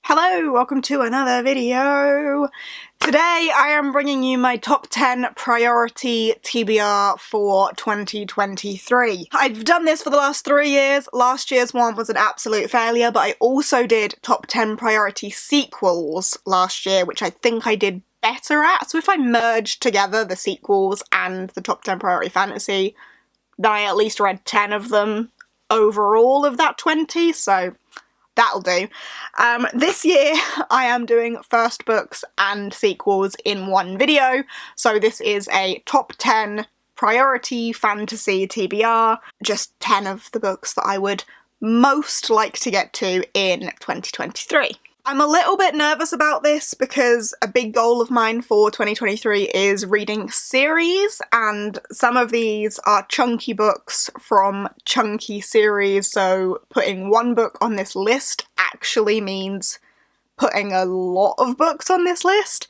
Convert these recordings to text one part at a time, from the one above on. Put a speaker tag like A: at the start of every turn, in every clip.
A: Hello, welcome to another video. Today I am bringing you my top 10 priority TBR for 2023. I've done this for the last 3 years. Last year's one was an absolute failure, but I also did top 10 priority sequels last year, which I think I did better at. So if I merged together the sequels and the top 10 priority fantasy, then I at least read 10 of them overall of that 20, so that'll do. This year I am doing first books and sequels in one video, so this is a top 10 priority fantasy TBR, just 10 of the books that I would most like to get to in 2023. I'm a little bit nervous about this because a big goal of mine for 2023 is reading series, and some of these are chunky books from chunky series, so putting one book on this list actually means putting a lot of books on this list.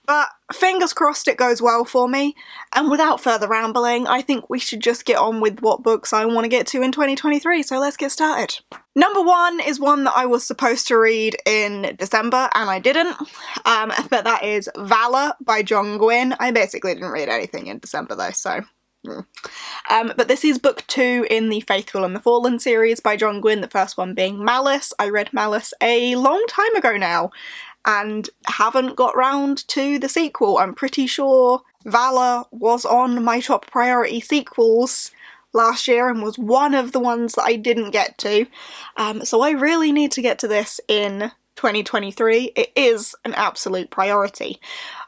A: But fingers crossed it goes well for me, and without further rambling, I think we should just get on with what books I want to get to in 2023, so let's get started. Number 1 is one that I was supposed to read in December, and I didn't, but that is Valor by John Gwynne. I basically didn't read anything in December though, so but this is book 2 in the Faithful and the Fallen series by John Gwynne, the first one being Malice. I read Malice a long time ago now, and haven't got round to the sequel. I'm pretty sure Valor was on my top priority sequels last year and was one of the ones that I didn't get to. So I really need to get to this in 2023. It is an absolute priority.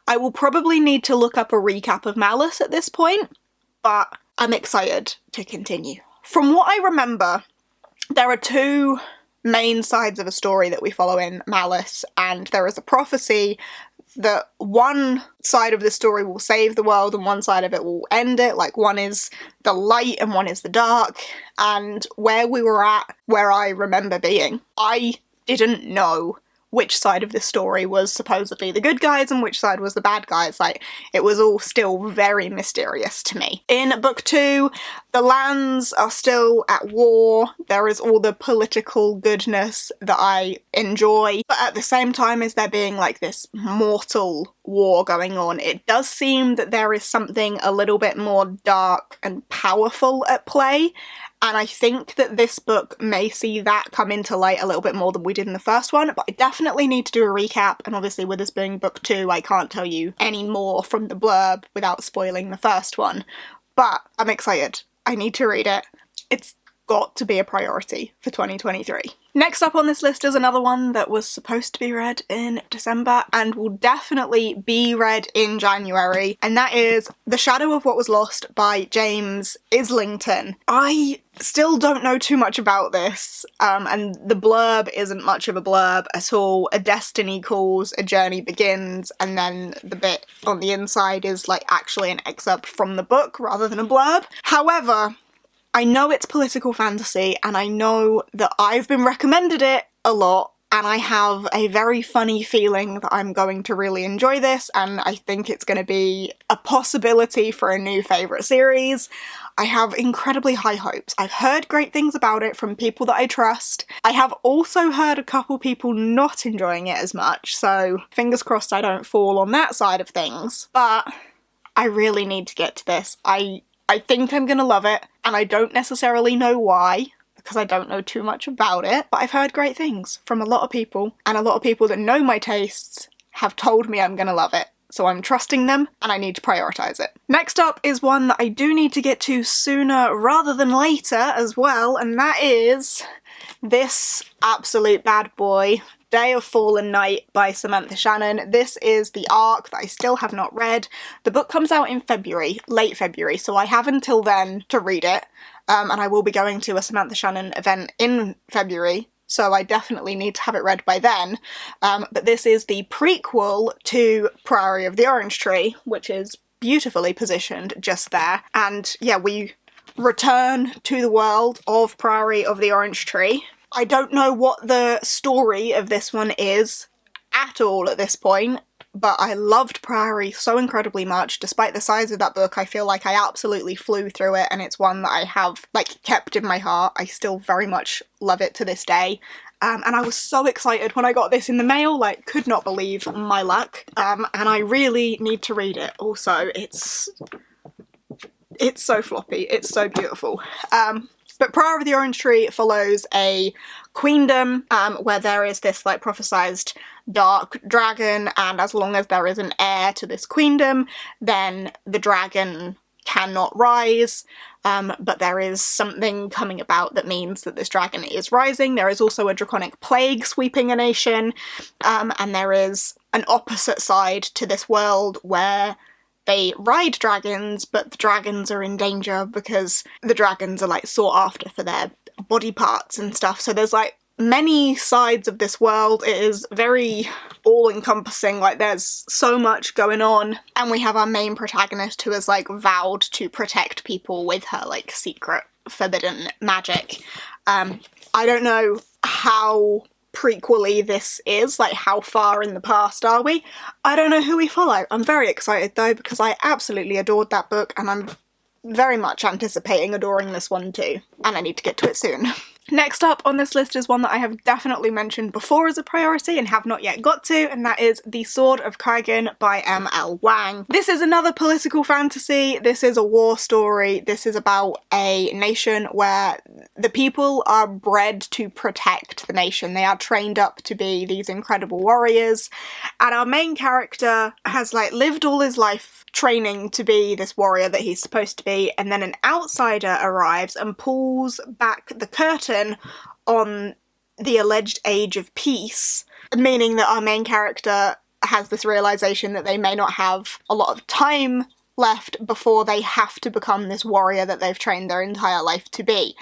A: I will probably need to look up a recap of Malice at this point, but I'm excited to continue. From what I remember, there are 2 main sides of a story that we follow in Malice, and there is a prophecy that one side of the story will save the world and one side of it will end it. Like, one is the light and one is the dark, and where we were at, where I remember being, I didn't know which side of this story was supposedly the good guys and which side was the bad guys. Like, it was all still very mysterious to me. In book 2, the lands are still at war. There is all the political goodness that I enjoy, but at the same time as there being like this mortal war going on, it does seem that there is something a little bit more dark and powerful at play. And I think that this book may see that come into light a little bit more than we did in the first one, but I definitely need to do a recap, and obviously with this being book 2, I can't tell you any more from the blurb without spoiling the first one. But I'm excited. I need to read it. It's got to be a priority for 2023. Next up on this list is another one that was supposed to be read in December and will definitely be read in January, and that is The Shadow of What Was Lost by James Islington. I still don't know too much about this, and the blurb isn't much of a blurb at all. A destiny calls, a journey begins, and then the bit on the inside is like actually an excerpt from the book rather than a blurb. However, I know it's political fantasy, and I know that I've been recommended it a lot, and I have a very funny feeling that I'm going to really enjoy this, and I think it's going to be a possibility for a new favourite series. I have incredibly high hopes. I've heard great things about it from people that I trust. I have also heard a couple people not enjoying it as much, so fingers crossed I don't fall on that side of things. But I really need to get to this. I think I'm gonna love it, and I don't necessarily know why, because I don't know too much about it, but I've heard great things from a lot of people, and a lot of people that know my tastes have told me I'm gonna love it. So I'm trusting them, and I need to prioritise it. Next up is one that I do need to get to sooner rather than later as well, and that is this absolute bad boy, Day of Fallen Night by Samantha Shannon. This is the arc that I still have not read. The book comes out in February, late February, so I have until then to read it, and I will be going to a Samantha Shannon event in February, so I definitely need to have it read by then. But this is the prequel to Priory of the Orange Tree, which is beautifully positioned just there. And yeah, we return to the world of Priory of the Orange Tree. I don't know what the story of this one is at all at this point. but I loved Priory so incredibly much. Despite the size of that book, I feel like I absolutely flew through it, and it's one that I have, like, kept in my heart. I still very much love it to this day. And I was so excited when I got this in the mail, like, could not believe my luck. And I really need to read it. Also, it's so floppy, it's so beautiful. But Prior of the Orange Tree follows a queendom where there is this, like, prophesized dark dragon, and as long as there is an heir to this queendom, then the dragon cannot rise. But there is something coming about that means that this dragon is rising. There is also a draconic plague sweeping a nation, and there is an opposite side to this world where they ride dragons, but the dragons are in danger because the dragons are, like, sought after for their body parts and stuff. So there's, like, many sides of this world. It is very all-encompassing, like, there's so much going on. And we have our main protagonist who has, like, vowed to protect people with her, like, secret forbidden magic. I don't know how prequel-y this is, like, how far in the past are we? I don't know who we follow. I'm very excited though, because I absolutely adored that book, and I'm very much anticipating adoring this one too, and I need to get to it soon. Next up on this list is one that I have definitely mentioned before as a priority and have not yet got to, and that is The Sword of Craigen by M.L. Wang. This is another political fantasy. This is a war story. This is about a nation where the people are bred to protect the nation. They are trained up to be these incredible warriors, and our main character has, like, lived all his life training to be this warrior that he's supposed to be, and then an outsider arrives and pulls back the curtain on the alleged age of peace, meaning that our main character has this realization that they may not have a lot of time left before they have to become this warrior that they've trained their entire life to be.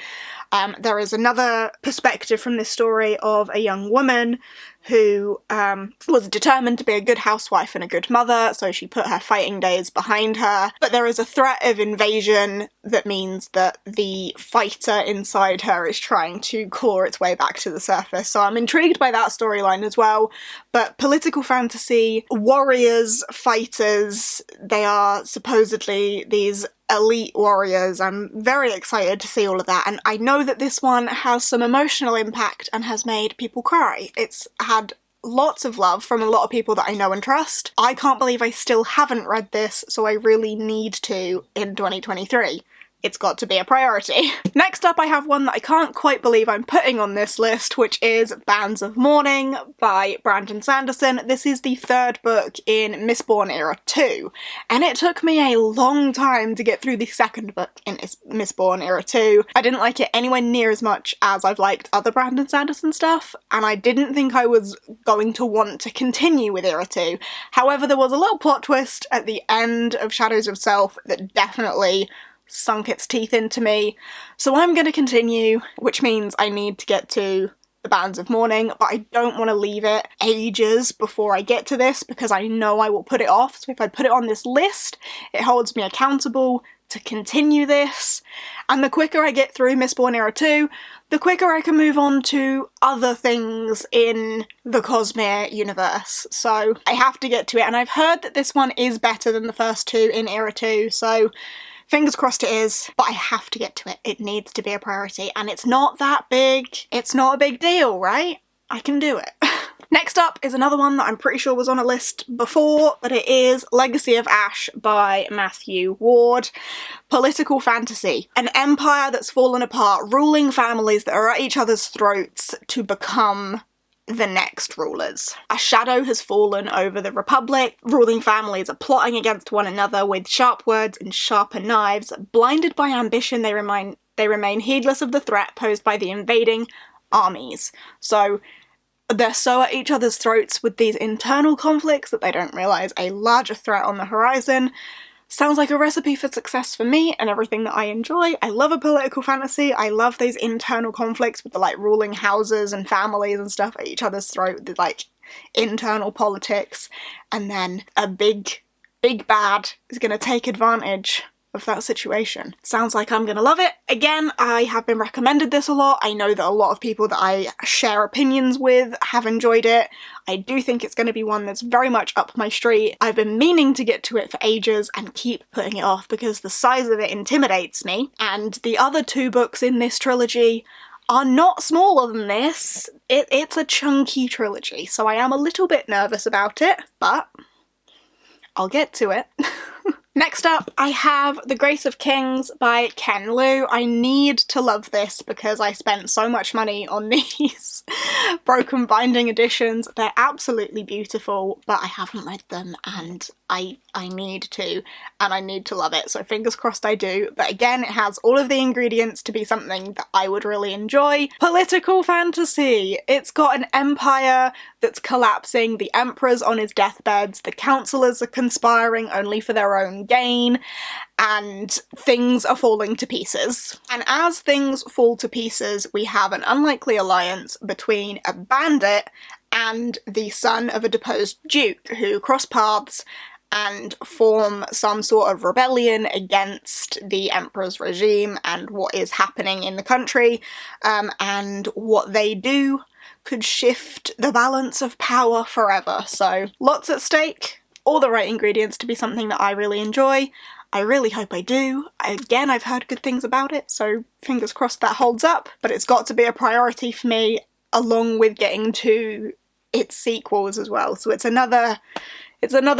A: There is another perspective from this story of a young woman who was determined to be a good housewife and a good mother, so she put her fighting days behind her. But there is a threat of invasion that means that the fighter inside her is trying to claw its way back to the surface. So I'm intrigued by that storyline as well. But political fantasy, warriors, fighters, they are supposedly these elite warriors. I'm very excited to see all of that, and I know that this one has some emotional impact and has made people cry. It's had lots of love from a lot of people that I know and trust. I can't believe I still haven't read this, so I really need to in 2023. It's got to be a priority. Next up I have one that I can't quite believe I'm putting on this list, which is Bands of Mourning by Brandon Sanderson. This is the third book in Mistborn Era 2, and it took me a long time to get through the second book in Mistborn Era 2. I didn't like it anywhere near as much as I've liked other Brandon Sanderson stuff, and I didn't think I was going to want to continue with Era 2. However, there was a little plot twist at the end of Shadows of Self that definitely sunk its teeth into me, so I'm going to continue, which means I need to get to the Bands of Mourning, but I don't want to leave it ages before I get to this because I know I will put it off. So if I put it on this list, it holds me accountable to continue this, and the quicker I get through Mistborn Era 2, the quicker I can move on to other things in the Cosmere universe. So I have to get to it, and I've heard that this one is better than the first two in Era 2, so fingers crossed it is, but I have to get to it. It needs to be a priority, and it's not that big. It's not a big deal, right? I can do it. Next up is another one that I'm pretty sure was on a list before, but it is Legacy of Ash by Matthew Ward. Political fantasy. An empire that's fallen apart, ruling families that are at each other's throats to become the next rulers. A shadow has fallen over the Republic. Ruling families are plotting against one another with sharp words and sharper knives. Blinded by ambition, they remain heedless of the threat posed by the invading armies. So they're so at each other's throats with these internal conflicts that they don't realise a larger threat on the horizon. Sounds like a recipe for success for me and everything that I enjoy. I love a political fantasy. I love these internal conflicts with the, like, ruling houses and families and stuff at each other's throat, the, like, internal politics, and then a big bad is gonna take advantage of that situation. Sounds like I'm gonna love it. Again, I have been recommended this a lot. I know that a lot of people that I share opinions with have enjoyed it. I do think it's going to be one that's very much up my street. I've been meaning to get to it for ages and keep putting it off because the size of it intimidates me. And the other two books in this trilogy are not smaller than this. It's a chunky trilogy, so I am a little bit nervous about it, but I'll get to it. Next up, I have The Grace of Kings by Ken Liu. I need to love this because I spent so much money on these broken binding editions. They're absolutely beautiful, but I haven't read them and I need to, and I need to love it, so fingers crossed I do. But again, it has all of the ingredients to be something that I would really enjoy. Political fantasy! It's got an empire that's collapsing, the emperor's on his deathbeds, the councillors are conspiring only for their own gain, and things are falling to pieces. And as things fall to pieces, we have an unlikely alliance between a bandit and the son of a deposed duke who cross paths and form some sort of rebellion against the emperor's regime and what is happening in the country, and what they do could shift the balance of power forever. So lots at stake, all the right ingredients to be something that I really enjoy. I really hope I do. Again, I've heard good things about it, so fingers crossed that holds up, but it's got to be a priority for me along with getting to its sequels as well. So it's another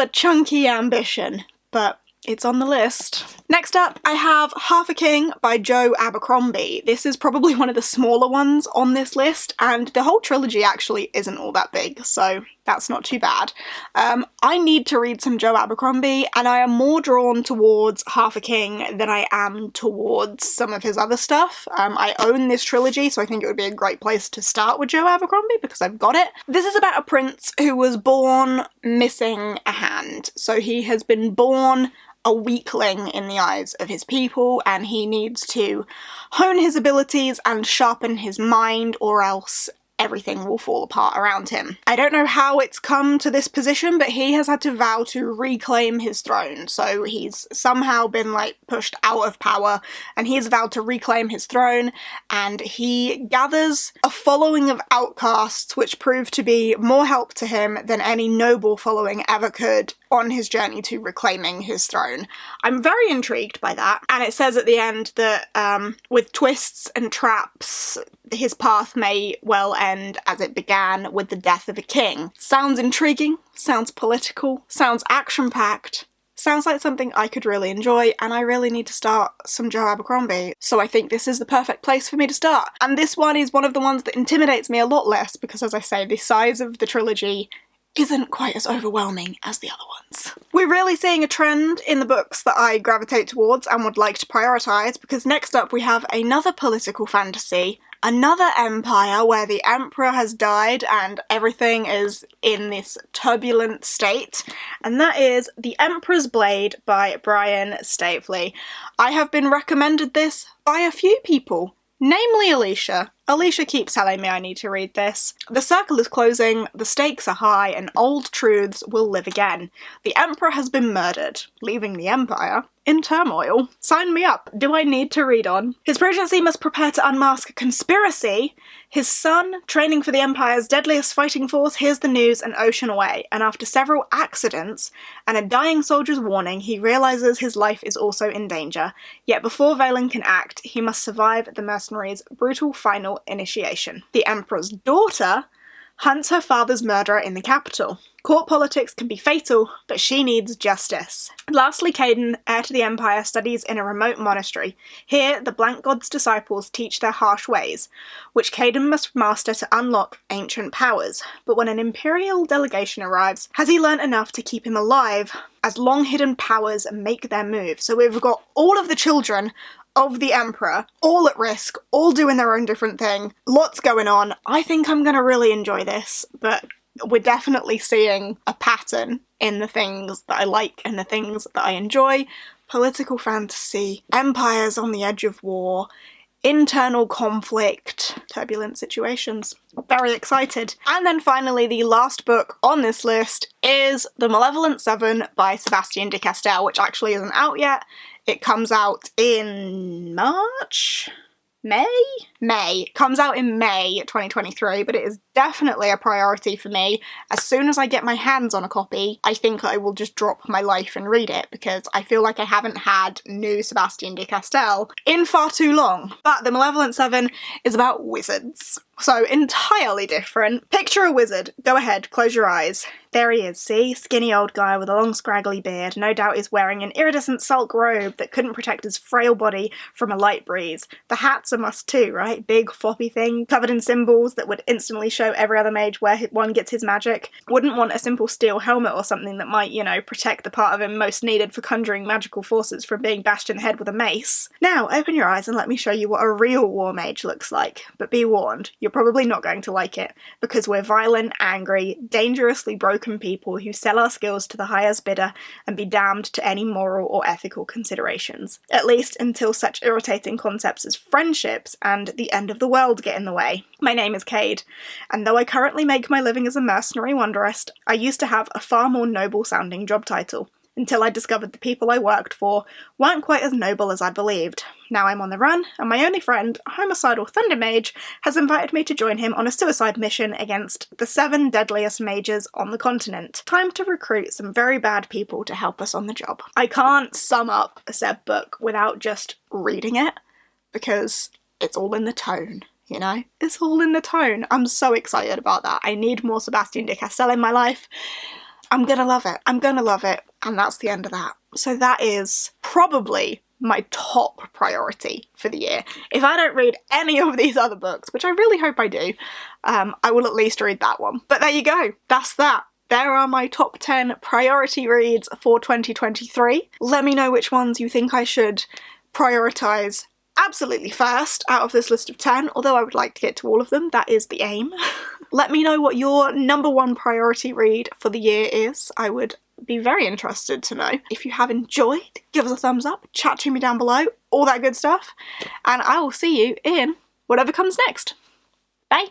A: chunky ambition, but it's on the list. Next up, I have Half a King by Joe Abercrombie. This is probably one of the smaller ones on this list, and the whole trilogy actually isn't all that big, so that's not too bad. I need to read some Joe Abercrombie, and I am more drawn towards Half a King than I am towards some of his other stuff. I own this trilogy, so I think it would be a great place to start with Joe Abercrombie because I've got it. This is about a prince who was born missing a hand. So he has been born a weakling in the eyes of his people, and he needs to hone his abilities and sharpen his mind, or else everything will fall apart around him. I don't know how it's come to this position, but he has had to vow to reclaim his throne. So he's somehow been like pushed out of power, and he's vowed to reclaim his throne, and he gathers a following of outcasts which prove to be more help to him than any noble following ever could on his journey to reclaiming his throne. I'm very intrigued by that, and it says at the end that with twists and traps, his path may well end as it began with the death of a king. Sounds intriguing, sounds political, sounds action-packed, sounds like something I could really enjoy, and I really need to start some Joe Abercrombie, so I think this is the perfect place for me to start. And this one is one of the ones that intimidates me a lot less because, as I say, the size of the trilogy isn't quite as overwhelming as the other ones. We're really seeing a trend in the books that I gravitate towards and would like to prioritise, because next up we have another political fantasy, another empire where the emperor has died and everything is in this turbulent state, and that is The Emperor's Blade by Brian Staveley. I have been recommended this by a few people, namely Alicia. Alicia keeps telling me I need to read this. The circle is closing, the stakes are high, and old truths will live again. The Emperor has been murdered, leaving the Empire in turmoil. Sign me up. Do I need to read on? His Regency must prepare to unmask a conspiracy. His son, training for the Empire's deadliest fighting force, hears the news an ocean away, and after several accidents and a dying soldier's warning, he realises his life is also in danger. Yet before Valen can act, he must survive the mercenaries' brutal final initiation. The Emperor's daughter hunts her father's murderer in the capital. Court politics can be fatal, but she needs justice. Lastly, Caden, heir to the Empire, studies in a remote monastery. Here, the Blank God's disciples teach their harsh ways, which Caden must master to unlock ancient powers. But when an Imperial delegation arrives, has he learnt enough to keep him alive as long-hidden powers make their move? So we've got all of the children of the Emperor, all at risk, all doing their own different thing. Lots going on. I think I'm going to really enjoy this, but we're definitely seeing a pattern in the things that I like and the things that I enjoy. Political fantasy, empires on the edge of war. internal conflict, turbulent situations. Very excited. And then finally, the last book on this list is The Malevolent Seven by Sebastian de Castell, which actually isn't out yet. It comes out in March? May. It comes out in May 2023, but it is definitely a priority for me. As soon as I get my hands on a copy, I think I will just drop my life and read it, because I feel like I haven't had new Sebastian de Castell in far too long. But The Malevolent Seven is about wizards. So entirely different. Picture a wizard. Go ahead, close your eyes. There he is, see? Skinny old guy with a long scraggly beard. No doubt he's wearing an iridescent silk robe that couldn't protect his frail body from a light breeze. The hat's a must too, right? Big floppy thing, covered in symbols that would instantly show every other mage where one gets his magic. Wouldn't want a simple steel helmet or something that might, you know, protect the part of him most needed for conjuring magical forces from being bashed in the head with a mace. Now, open your eyes and let me show you what a real war mage looks like. But be warned, you're probably not going to like it, because we're violent, angry, dangerously broken people who sell our skills to the highest bidder and be damned to any moral or ethical considerations. At least until such irritating concepts as friendships and the end of the world get in the way. My name is Cade, and though I currently make my living as a mercenary wanderist, I used to have a far more noble sounding job title, until I discovered the people I worked for weren't quite as noble as I believed. Now I'm on the run, and my only friend, a homicidal thunder mage, has invited me to join him on a suicide mission against the 7 deadliest mages on the continent. Time to recruit some very bad people to help us on the job. I can't sum up a Seb book without just reading it, because it's all in the tone. You know? It's all in the tone. I'm so excited about that. I need more Sebastian de Castell in my life. I'm gonna love it. I'm gonna love it. And that's the end of that. So that is probably my top priority for the year. If I don't read any of these other books, which I really hope I do, I will at least read that one. But there you go. That's that. There are my top 10 priority reads for 2023. Let me know which ones you think I should prioritise absolutely first out of this list of 10, although I would like to get to all of them. That is the aim. Let me know what your #1 priority read for the year is. I would be very interested to know. If you have enjoyed, give us a thumbs up, chat to me down below, all that good stuff, and I will see you in whatever comes next. Bye!